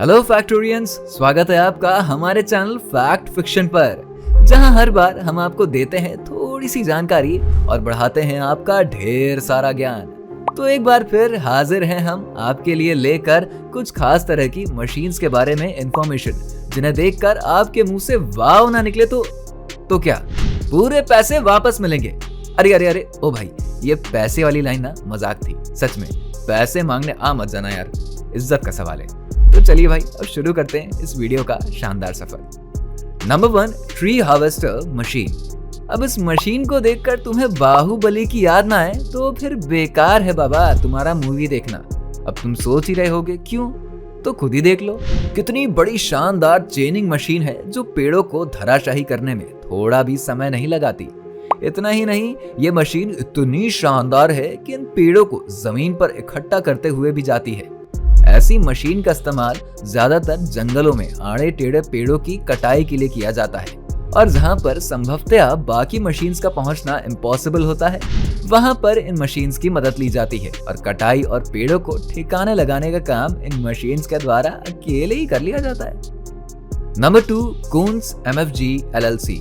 Hello फैक्टोरियंस, स्वागत है आपका हमारे चैनल फैक्ट फिक्शन पर, जहां हर बार हम आपको देते हैं थोड़ी सी जानकारी और बढ़ाते हैं आपका ढेर सारा ज्ञान। तो एक बार फिर हाजिर हैं हम आपके लिए लेकर कुछ खास तरह की मशीन्स के बारे में इंफॉर्मेशन, जिन्हें देखकर आपके मुंह से वाव ना निकले तो क्या पूरे पैसे वापस मिलेंगे। अरे ओ भाई, ये पैसे वाली लाइन ना मजाक थी, सच में पैसे मांगने आ मत जाना यार, इज्जत का सवाल है। तो चलिए भाई, अब शुरू करते हैं इस वीडियो का शानदार सफर। Number 1, tree harvester machine. अब इस मशीन को देखकर तुम्हें बाहुबली की याद ना आए तो फिर बेकार है बाबा तुम्हारा मूवी देखना। अब तुम सोच ही रहे होगे क्यों, तो खुद ही देख लो। कितनी बड़ी शानदार चेनिंग मशीन है जो पेड़ों को धराशाही करने में थोड़ा भी समय नहीं लगाती। इतना ही नहीं, ये मशीन इतनी शानदार है कि इन पेड़ों को जमीन पर इकट्ठा करते हुए भी जाती है। ऐसी मशीन का इस्तेमाल ज्यादातर जंगलों में आड़े टेढ़े पेड़ों की कटाई के लिए किया जाता है, और जहां पर संभवतः बाकी मशीन्स का पहुंचना इम्पॉसिबल होता है, वहां पर इन मशीन्स की मदद ली जाती है और कटाई और पेड़ों को ठिकाने लगाने का काम इन मशीन्स के द्वारा अकेले ही कर लिया जाता है। Number 2, Coons MFG LLC।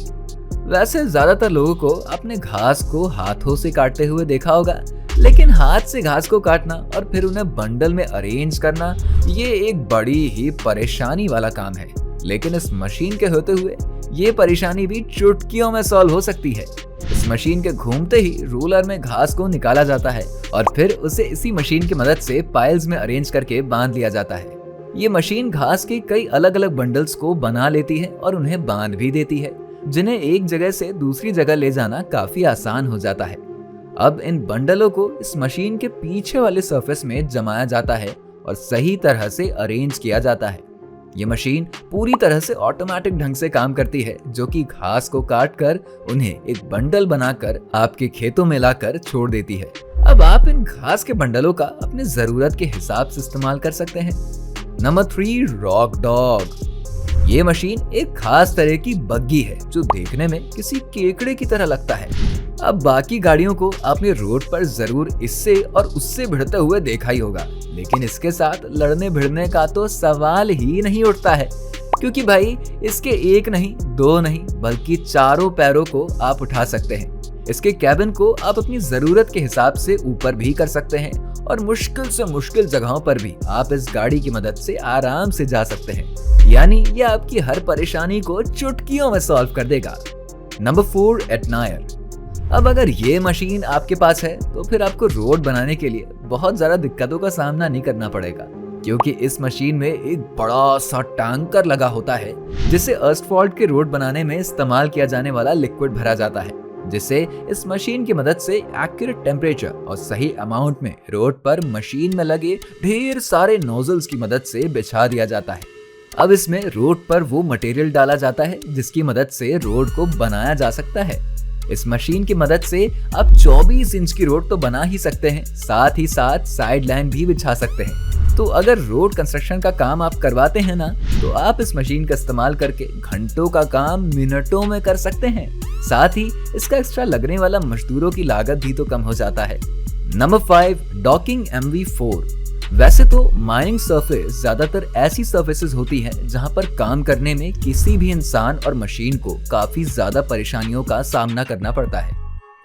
वैसे ज्यादातर लोगों को अपने घास को हाथों से काटते हुए देखा होगा, लेकिन हाथ से घास को काटना और फिर उन्हें बंडल में अरेंज करना, ये एक बड़ी ही परेशानी वाला काम है। लेकिन इस मशीन के होते हुए ये परेशानी भी चुटकियों में सॉल्व हो सकती है। इस मशीन के घूमते ही रूलर में घास को निकाला जाता है और फिर उसे इसी मशीन की मदद से पाइल्स में अरेंज करके बांध लिया जाता है। ये मशीन घास के कई अलग अलग बंडल्स को बना लेती है और उन्हें बांध भी देती है, जिन्हें एक जगह से दूसरी जगह ले जाना काफी आसान हो जाता है। अब इन बंडलों को इस मशीन के पीछे वाले सरफेस में जमाया जाता है और सही तरह से अरेंज किया जाता है। ये मशीन पूरी तरह से ऑटोमेटिक ढंग से काम करती है, जो कि घास को काट कर उन्हें एक बंडल बनाकर आपके खेतों में लाकर छोड़ देती है। अब आप इन घास के बंडलों का अपने जरूरत के हिसाब से इस्तेमाल कर सकते हैं। Number 3, rock dog. ये मशीन एक खास तरह की बग्गी है जो देखने में किसी केकड़े की तरह लगता है। अब बाकी गाड़ियों को आपने रोड पर जरूर इससे और उससे भिड़ते हुए देखा ही होगा, लेकिन इसके साथ लड़ने भिड़ने का तो सवाल ही नहीं उठता है, क्योंकि भाई इसके एक नहीं, दो नहीं, बल्कि चारों पैरों को आप उठा सकते हैं। इसके कैबिन को आप अपनी जरूरत के हिसाब से ऊपर भी कर सकते हैं और मुश्किल से मुश्किल जगहों पर भी आप इस गाड़ी की मदद से आराम से जा सकते हैं। यानी ये आपकी हर परेशानी को चुटकियों में सॉल्व कर देगा। नंबर 4, एटनायर। अब अगर ये मशीन आपके पास है तो फिर आपको रोड बनाने के लिए बहुत ज्यादा दिक्कतों का सामना नहीं करना पड़ेगा, क्योंकि इस मशीन में एक बड़ा सा टैंकर लगा होता है जिसे एस्फॉल्ट के रोड बनाने में इस्तेमाल किया जाने वाला लिक्विड भरा जाता है, जिसे इस मशीन की मदद से एक्यूरेट टेम्परेचर और सही अमाउंट में रोड पर मशीन में लगे ढेर सारे नोजल्स की मदद से बिछा दिया जाता है। अब इसमें रोड पर वो मटेरियल डाला जाता है जिसकी मदद से रोड को बनाया जा सकता है। इस मशीन की मदद से आप 24 इंच की रोड तो बना ही सकते हैं, साथ ही साथ साइड लाइन भी बिछा सकते हैं। तो अगर रोड कंस्ट्रक्शन का काम आप करवाते हैं ना, तो आप इस मशीन का इस्तेमाल करके घंटों का काम मिनटों में कर सकते हैं। साथ ही इसका एक्स्ट्रा लगने वाला मजदूरों की लागत भी तो कम हो जाता है। Number 5, docking MV4। वैसे तो माइनिंग सरफेस ज्यादातर ऐसी सरफेसेस होती है जहां पर काम करने में किसी भी इंसान और मशीन को काफी ज्यादा परेशानियों का सामना करना पड़ता है।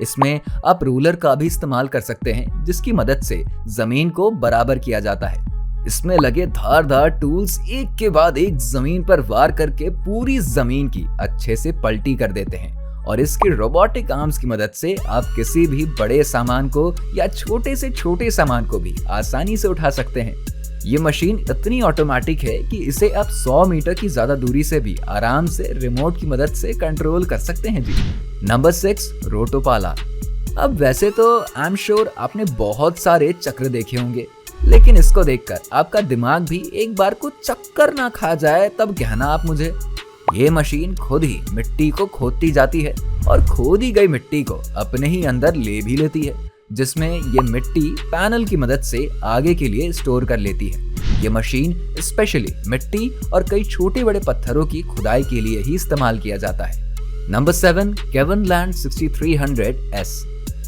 इसमें आप रूलर का भी इस्तेमाल कर सकते हैं, जिसकी मदद से जमीन को बराबर किया जाता है। इसमें लगे धारदार टूल्स एक के बाद एक जमीन पर वार करके पूरी जमीन की अच्छे से पलटी कर देते हैं, और इसके रोबोटिक आर्म्स की मदद से आप किसी भी बड़े सामान को या छोटे से छोटे सामान को भी आसानी से उठा सकते हैं। ये मशीन इतनी ऑटोमेटिक है कि इसे आप 100 मीटर की ज्यादा दूरी से भी आराम से रिमोट की मदद से कंट्रोल कर सकते हैं जी। नंबर 6, रोटोपाला। अब वैसे तो आई एम श्योर आपने बहुत सारे चक्र देखे होंगे, लेकिन इसको देखकर आपका दिमाग भी एक बार को चक्कर ना खा जाए तब कहना आप मुझे। ये मशीन खुद ही मिट्टी को खोदती जाती है और खोदी गई मिट्टी को अपने ही अंदर ले भी लेती है, जिसमें ये मिट्टी पैनल की मदद से आगे के लिए स्टोर कर लेती है। ये मशीन स्पेशली मिट्टी और कई छोटे बड़े पत्थरों की खुदाई के लिए ही इस्तेमाल किया जाता है। Number 7, केवनलैंड 6300S।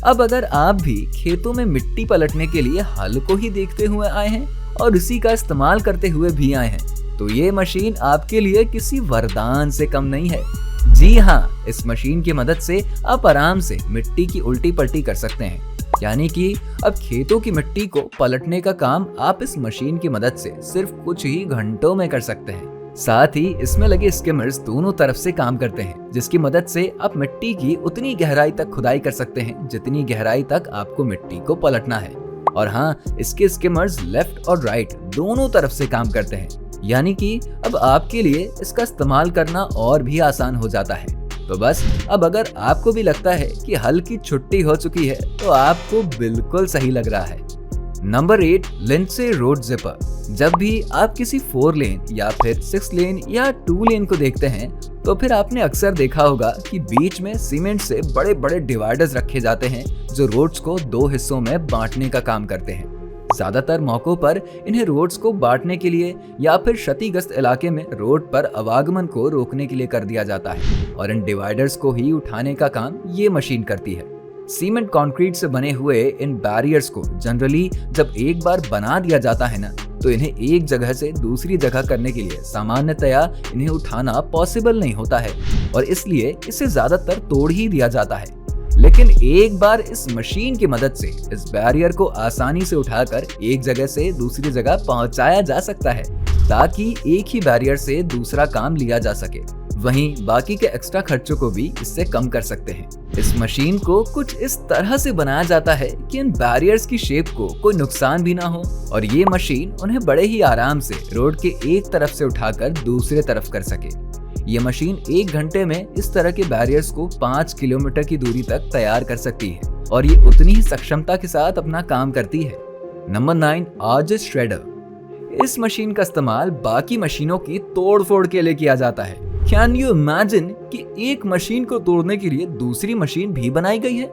अब अगर आप भी खेतों में मिट्टी पलटने के लिए हल को ही देखते हुए आए हैं और इसी का इस्तेमाल करते हुए भी आए हैं, तो ये मशीन आपके लिए किसी वरदान से कम नहीं है। जी हाँ, इस मशीन की मदद से आप आराम से मिट्टी की उल्टी पलटी कर सकते हैं। यानी कि अब खेतों की मिट्टी को पलटने का काम आप इस मशीन की मदद से सिर्फ कुछ ही घंटों में कर सकते हैं। साथ ही इसमें लगे स्किमर्स दोनों तरफ से काम करते हैं, जिसकी मदद से आप मिट्टी की उतनी गहराई तक खुदाई कर सकते हैं जितनी गहराई तक आपको मिट्टी को पलटना है। और हाँ, इसके स्किमर्स लेफ्ट और राइट दोनों तरफ से काम करते हैं, यानी कि अब आपके लिए इसका इस्तेमाल करना और भी आसान हो जाता है। तो बस अब अगर आपको भी लगता है कि हल की छुट्टी हो चुकी है तो आपको बिल्कुल सही लग रहा है। Number 8, Lindsay road zipper. जब भी आप किसी 4 लेन या फिर 6 लेन या 2 लेन को देखते हैं तो फिर आपने अक्सर देखा होगा कि बीच में सीमेंट से बड़े बड़े डिवाइडर्स रखे जाते हैं जो रोड्स को 2 हिस्सों में बांटने का काम करते हैं। ज्यादातर मौकों पर इन्हें रोड्स को बांटने के लिए या फिर क्षतिग्रस्त इलाके में रोड पर आवागमन को रोकने के लिए कर दिया जाता है और इन डिवाइडर्स को ही उठाने का काम ये मशीन करती है। सीमेंट कंक्रीट से बने हुए इन बैरियर्स को जनरली जब एक बार बना दिया जाता है ना, तो इन्हें एक जगह से दूसरी जगह करने के लिए सामान्यतया इन्हें उठाना पॉसिबल नहीं होता है और इसलिए इसे ज्यादातर तोड़ ही दिया जाता है। लेकिन एक बार इस मशीन की मदद से इस बैरियर को आसानी से उठाकर एक जगह से दूसरी जगह पहुंचाया जा सकता है ताकि एक ही बैरियर से दूसरा काम लिया जा सके। वहीं बाकी के एक्स्ट्रा खर्चों को भी इससे कम कर सकते हैं। इस मशीन को कुछ इस तरह से बनाया जाता है कि इन बैरियर्स की शेप को कोई नुकसान भी ना हो और ये मशीन उन्हें बड़े ही आराम से रोड के एक तरफ से उठाकर दूसरे तरफ कर सके। ये मशीन 1 घंटे में इस तरह के बैरियर्स को 5 किलोमीटर की दूरी तक तैयार कर सकती है और ये उतनी ही सक्षमता के साथ अपना काम करती है। Number 9, Arjes shredder. इस मशीन का इस्तेमाल बाकी मशीनों की तोड़ फोड़ के लिए किया जाता है। कैन यू इमेजिन कि एक मशीन को तोड़ने के लिए दूसरी मशीन भी बनाई गई है?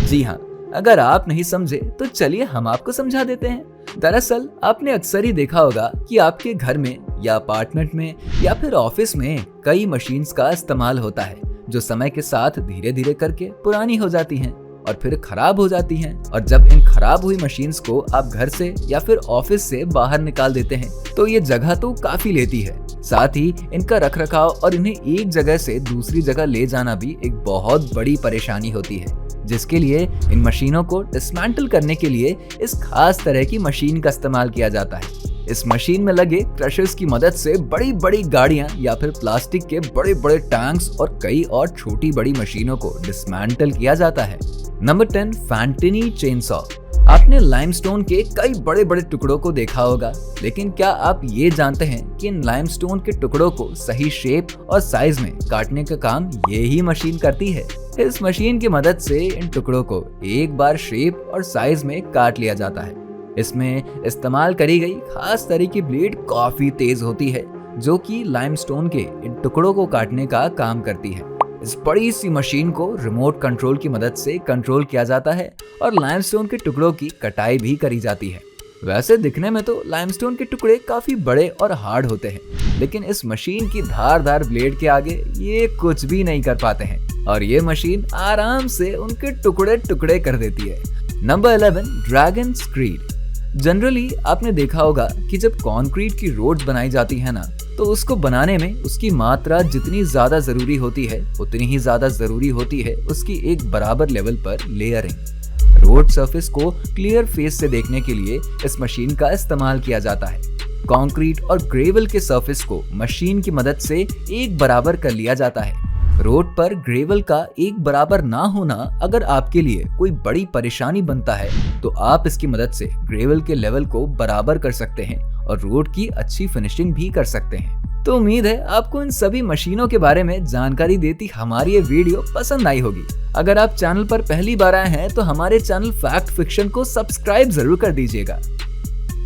जी हाँ, अगर आप नहीं समझे तो चलिए हम आपको समझा देते हैं। दरअसल आपने अक्सर ही देखा होगा कि आपके घर में या अपार्टमेंट में या फिर ऑफिस में कई मशीन्स का इस्तेमाल होता है जो समय के साथ धीरे धीरे करके पुरानी हो जाती हैं और फिर खराब हो जाती हैं। और जब इन खराब हुई मशीन्स को आप घर से या फिर ऑफिस से बाहर निकाल देते हैं तो ये जगह तो काफी लेती है, साथ ही इनका रखरखाव और इन्हें एक जगह से दूसरी जगह ले जाना भी एक बहुत बड़ी परेशानी होती है, जिसके लिए इन मशीनों को डिसमेंटल करने के लिए इस खास तरह की मशीन का इस्तेमाल किया जाता है। इस मशीन में लगे क्रशर्स की मदद से बड़ी बड़ी गाड़ियां या फिर प्लास्टिक के बड़े बड़े टैंक्स और कई और छोटी बड़ी मशीनों को डिसमेंटल किया जाता है। Number 10, Fantini chainsaw. आपने लाइमस्टोन के कई बड़े बड़े टुकड़ों को देखा होगा, लेकिन क्या आप ये जानते हैं कि इन लाइमस्टोन के टुकड़ों को सही शेप और साइज में काटने का काम ये ही मशीन करती है। इस मशीन की मदद से इन टुकड़ों को एक बार शेप और साइज में काट लिया जाता है। इसमें इस्तेमाल करी गई खास तरह की ब्लेड काफी तेज होती है जो कि लाइमस्टोन के इन टुकड़ों को काटने का काम करती है। इस बड़ी सी मशीन को रिमोट कंट्रोल की मदद से कंट्रोल किया जाता है और लाइमस्टोन के टुकड़ों की कटाई भी करी जाती है। वैसे दिखने में तो लाइमस्टोन के टुकड़े काफी बड़े और हार्ड होते हैं, लेकिन इस मशीन की धारदार ब्लेड के आगे ये कुछ भी नहीं कर पाते हैं और ये मशीन आराम से उनके टुकड़े टुकड़े कर देती है। Number 11, dragon screed. जनरली आपने देखा होगा कि जब कंक्रीट की रोड्स बनाई जाती है ना, तो उसको बनाने में उसकी मात्रा जितनी ज्यादा जरूरी होती है उतनी ही ज्यादा जरूरी होती है उसकी एक बराबर लेवल पर लेयरिंग। रोड सरफेस को क्लियर फेस से देखने के लिए इस मशीन का इस्तेमाल किया जाता है। कंक्रीट और ग्रेवल के सरफेस को मशीन की मदद से एक बराबर कर लिया जाता है। रोड पर ग्रेवल का एक बराबर ना होना अगर आपके लिए कोई बड़ी परेशानी बनता है तो आप इसकी मदद से ग्रेवल के लेवल को बराबर कर सकते हैं और रोड की अच्छी फिनिशिंग भी कर सकते हैं। तो उम्मीद है आपको इन सभी मशीनों के बारे में जानकारी देती हमारी ये वीडियो पसंद आई होगी। अगर आप चैनल पर पहली बार आए हैं तो हमारे चैनल फैक्ट फिक्शन को सब्सक्राइब जरूर कर दीजिएगा।